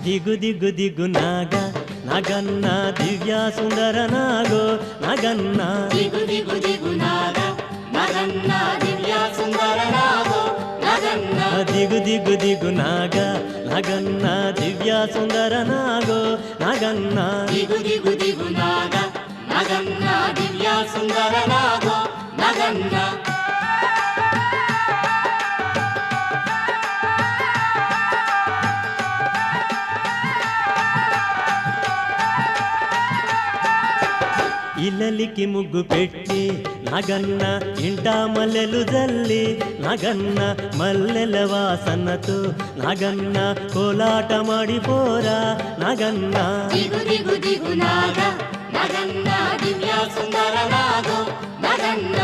ದಿಗು ದಿಗು ದಿಗು ನಾಗ ನಾಗನ್ನ ದಿವ್ಯ ಸುಂದರ ನಾಗೋ ನಾಗನ್ನ ದಿಗು ದಿಗು ದಿಗು ನಾಗ ನಾಗನ್ನ ದಿವ್ಯ ಸುಂದರ ನಾಗೋ ನಾಗನ್ನ ದಿಗು ದಿಗು ದಿಗು ನಾಗ ನಾಗನ್ನ ದಿವ್ಯ ಸುಂದರ ನಾಗೋ ನಾಗನ್ನ ದಿಗು ದಿಗು ದಿಗು ನಾಗ ನಾಗನ್ನ ದಿವ್ಯ ಸುಂದರ ನಾಗೋ ನಾಗನ್ನ ఇల్లలికి ముగ్గు పెట్టి నాగన్న ఇంట మల్లెలు జల్లి నాగన్న మల్లెల వాసనతో నాగన్న కోలాట మాడిపోరా నాగన్న ದಿಗು ದಿಗು ದಿಗು ನಾಗ ನಾಗನ್ನ ದಿವ್ಯ ಸುಂದರ ನಾಗೋ ನಾಗನ್ನ